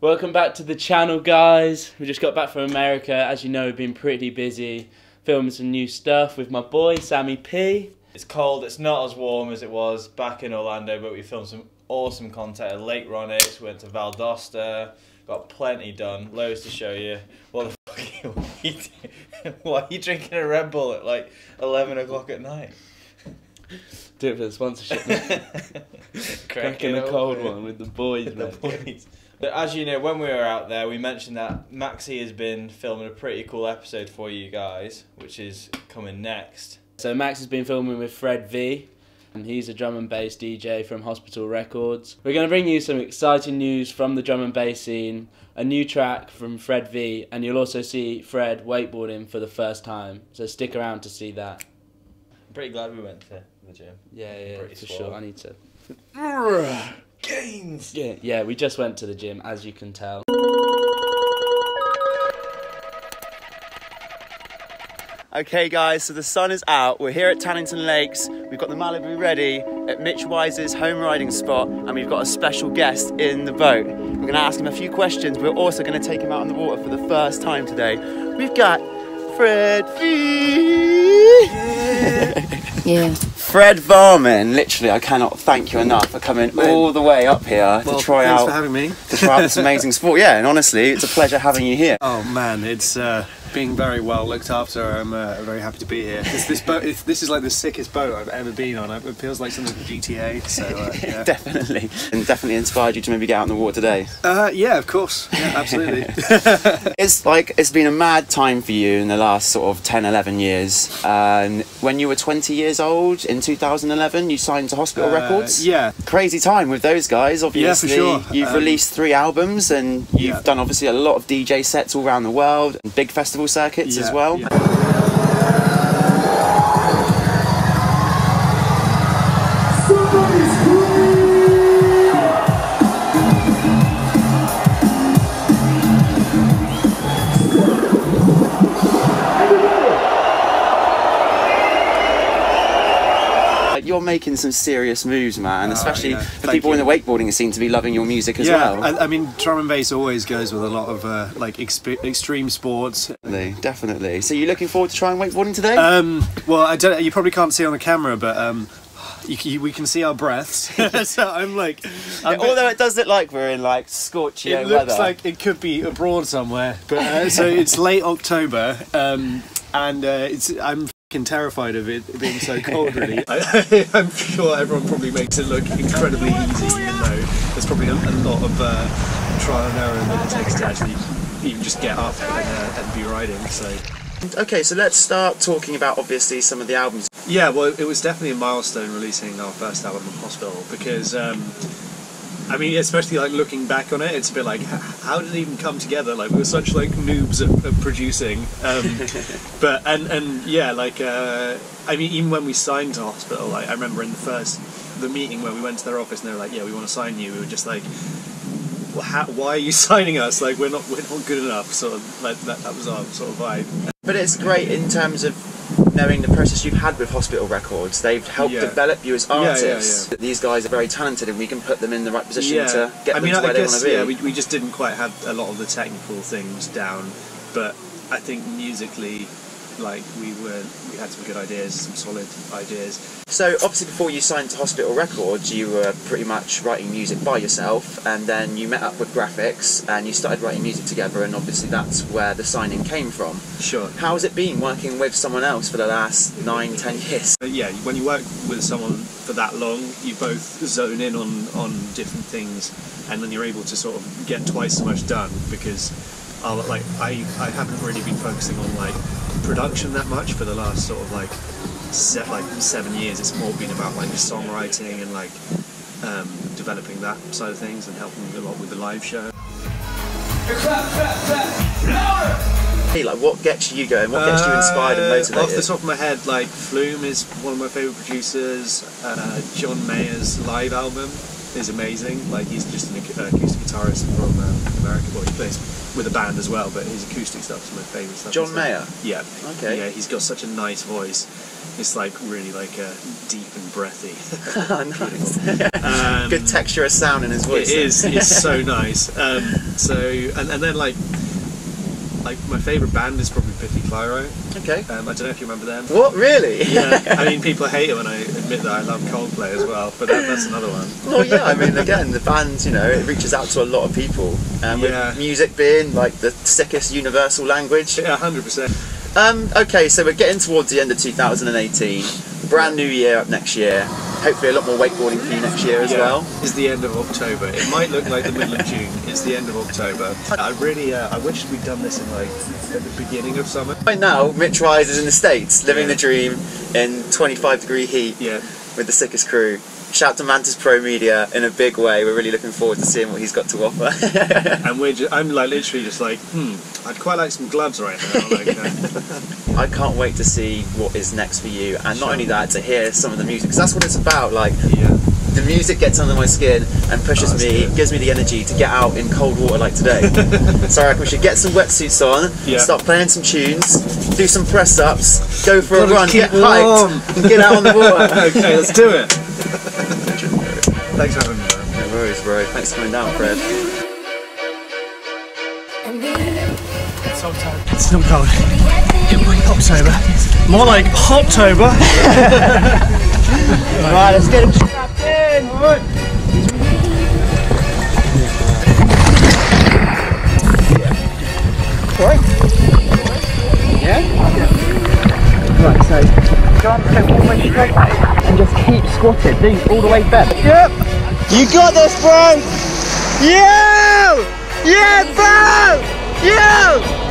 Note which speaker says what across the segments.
Speaker 1: Welcome back to the channel, guys. We just got back from America. As you know, we've been pretty busy filming some new stuff with my boy, Maxxi P.
Speaker 2: It's cold, it's not as warm as it was back in Orlando, but we filmed some awesome content at Lake Ronix, we went to Valdosta, got plenty done, loads to show you. What the fuck are you doing? Why are you drinking a Red Bull at like 11 o'clock at night?
Speaker 1: Do it for the sponsorship. Cracking a cold one with the boys, man.
Speaker 2: But as you know, when we were out there, we mentioned that Maxxi has been filming a pretty cool episode for you guys, which is coming next.
Speaker 1: So Max has been filming with Fred V, and he's a drum and bass DJ from Hospital Records. We're going to bring you some exciting news from the drum and bass scene, a new track from Fred V, and you'll also see Fred wakeboarding for the first time. So stick around to see that.
Speaker 2: I'm pretty glad we went to the gym.
Speaker 1: Yeah, for sure. I need to.
Speaker 2: Gains!
Speaker 1: Yeah, we just went to the gym, as you can tell.
Speaker 3: Okay guys, so the sun is out, we're here at Tannington Lakes, we've got the Malibu ready at Mitch Wise's home riding spot, and we've got a special guest in the boat. We're going to ask him a few questions, we're also going to take him out on the water for the first time today. We've got Fred V!
Speaker 4: Yeah.
Speaker 3: Fred Varman, literally I cannot thank you enough for coming all the way up here to try out.
Speaker 5: Thanks for having me.
Speaker 3: To try out this amazing sport, yeah, and honestly, it's a pleasure having you here.
Speaker 5: Oh man, it's being very well looked after. I'm very happy to be here. This boat, this is like the sickest boat I've ever been on. It feels like something from GTA. So yeah.
Speaker 3: Definitely, and definitely inspired you to maybe get out in the water today.
Speaker 5: Yeah, of course. Yeah, absolutely.
Speaker 3: It's been a mad time for you in the last sort of 10, 11 years. When you were 20 years old in 2011, you signed to Hospital Records.
Speaker 5: Yeah.
Speaker 3: Crazy time with those guys. Obviously,
Speaker 5: yeah, for sure.
Speaker 3: You've released 3 albums, and you've done obviously a lot of DJ sets all around the world, and big festival circuits as well. You're making some serious moves, man, especially for people in the wakeboarding scene to be loving your music as well.
Speaker 5: I mean, drum and bass always goes with a lot of like extreme sports.
Speaker 3: Definitely. So you're looking forward to trying wakeboarding today?
Speaker 5: Well, I don't. You probably can't see on the camera, but we can see our breaths. So I'm like,
Speaker 3: although it does look like we're in like scorching weather.
Speaker 5: It looks like it could be abroad somewhere. But so it's late October, and I'm terrified of it being so cold, really. I'm sure everyone probably makes it look incredibly easy, even though there's probably a lot of trial and error that it takes to actually even just get up and be riding. So.
Speaker 3: Okay, so let's start talking about obviously some of the albums.
Speaker 5: Yeah, well, it was definitely a milestone releasing our first album in Hospital, because I mean, especially like looking back on it, it's a bit like, how did it even come together? Like, we were such like noobs at producing, but and yeah, like I mean, even when we signed to Hospital, like I remember in the meeting where we went to their office and they were like, yeah, we want to sign you. We were just like, well, why are you signing us? Like, we're not good enough. Sort of like that was our sort of vibe.
Speaker 3: But it's great in terms of knowing the process you've had with Hospital Records. They've helped develop you as artists. These guys are very talented, and we can put them in the right position to get them to where they want to be.
Speaker 5: Yeah, we just didn't quite have a lot of the technical things down, but I think musically, like we had some good ideas, some solid ideas.
Speaker 3: So obviously before you signed to Hospital Records, you were pretty much writing music by yourself, and then you met up with Graphics and you started writing music together, and obviously that's where the signing came from.
Speaker 5: Sure.
Speaker 3: How has it been working with someone else for the last 9, 10 years?
Speaker 5: Yeah, when you work with someone for that long, you both zone in on different things, and then you're able to sort of get twice as much done, because like I haven't really been focusing on like production that much for the last sort of like 7 years. It's more been about like songwriting and like developing that side of things, and helping a lot with the live show.
Speaker 3: Hey, like what gets you going? What gets you inspired and motivated?
Speaker 5: Off the top of my head, like Flume is one of my favourite producers. John Mayer's live album is amazing. Like, he's just an acoustic guitarist from America. Well, he plays with a band as well, but his acoustic stuff is my favourite stuff.
Speaker 3: John Mayer?
Speaker 5: Yeah.
Speaker 3: Okay.
Speaker 5: Yeah, he's got such a nice voice. It's like really like deep and breathy.
Speaker 3: Nice. Good texture of sound in his voice.
Speaker 5: It is. It's so nice. And then like my favourite band is probably Biffy Clyro.
Speaker 3: Okay.
Speaker 5: I don't know if you remember them.
Speaker 3: What, really?
Speaker 5: Yeah. I mean, people hate it when I admit that I love Coldplay as well, but that's another one.
Speaker 3: Well, yeah. I mean, again, the band, you know, it reaches out to a lot of people, with music being like the sickest universal language.
Speaker 5: Yeah, 100%.
Speaker 3: Okay, so we're getting towards the end of 2018. Brand new year up next year. Hopefully a lot more wakeboarding for you next year as well.
Speaker 5: It's the end of October. It might look like the middle of June. It's the end of October. I really, I wish we'd done this in like at the beginning of summer.
Speaker 3: Right now, Mitch Wise is in the States, living the dream in 25-degree heat with the sickest crew. Shout out to Mantis Pro Media in a big way. We're really looking forward to seeing what he's got to offer.
Speaker 5: And I'm like literally just like, I'd quite like some gloves right now. Like,
Speaker 3: I can't wait to see what is next for you, and not only that, to hear some of the music, because that's what it's about. Like, the music gets under my skin and pushes me, gives me the energy to get out in cold water like today. So I reckon we should get some wetsuits on, start playing some tunes, do some press-ups, go for a run, get hyped, and get out on the water.
Speaker 5: Okay, let's do it. Thanks for having me, man.
Speaker 3: No worries, bro. Thanks for coming down, Fred.
Speaker 5: It's still cold. October. More like Hot-tober.
Speaker 3: Right, let's get him strapped in. Right. Yeah? Right, so go all the way straight, mate, and just keep squatted, do all the way back. Yep! You got this, bro! You! Yeah, bro! You!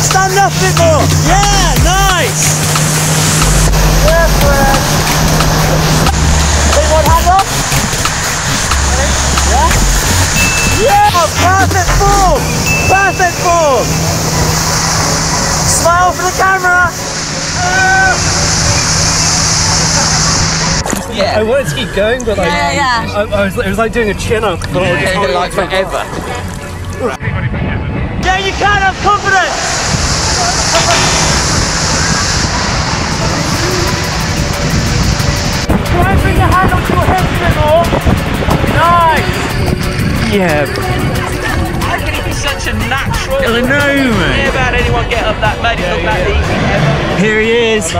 Speaker 3: Stand up a bit more. Yeah, nice. Yeah, Fred. Take one hand up. Yeah. Yeah, perfect form. Perfect form. Smile for the camera.
Speaker 5: I wanted to keep going, but like, it was like doing a chin up.
Speaker 3: Like forever.
Speaker 5: Yeah, you can have confidence. Try and bring your hand onto your head a bit more. Nice. Yeah.
Speaker 6: How can he be such a natural?
Speaker 5: I know, man.
Speaker 6: Hear about anyone get up that made it look that easy ever.
Speaker 5: Here he is.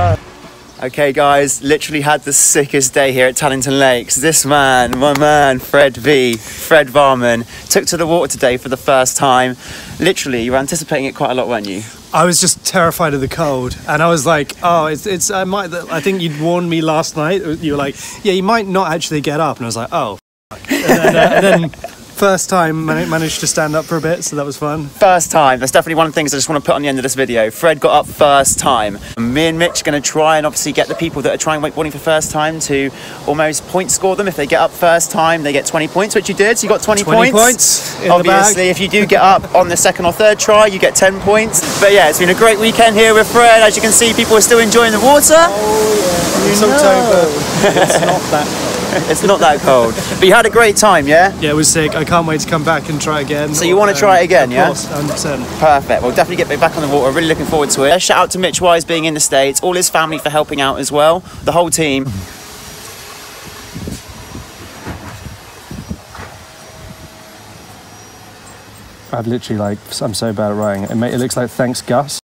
Speaker 3: Okay guys, literally had the sickest day here at Tannington Lakes. This man, my man, Fred Varman, took to the water today for the first time. Literally, you were anticipating it quite a lot, weren't you?
Speaker 5: I was just terrified of the cold, and I was like, "Oh, it's." I think you'd warned me last night. You were like, "Yeah, you might not actually get up," and I was like, "Oh." And then first time managed to stand up for a bit, so that was fun.
Speaker 3: First time. That's definitely one of the things I just want to put on the end of this video. Fred got up first time. Me and Mitch are going to try and obviously get the people that are trying wakeboarding for first time to almost point score them. If they get up first time, they get 20 points, which you did. So you got 20 points.
Speaker 5: In
Speaker 3: obviously, if you do get up on the second or third try, you get 10 points. But yeah, it's been a great weekend here with Fred. As you can see, people are still enjoying the water.
Speaker 5: Oh, yeah. It's October. It's not that cold.
Speaker 3: It's not that cold. But you had a great time, yeah?
Speaker 5: Yeah, it was sick. I can't wait to come back and try again.
Speaker 3: So you want to try it again, yeah?
Speaker 5: Of course, 100%.
Speaker 3: Perfect. Well, definitely get back on the water. Really looking forward to it. Shout out to Mitch Wise being in the States, all his family for helping out as well, the whole team.
Speaker 7: I've literally I'm so bad at writing. It looks like thanks Gus.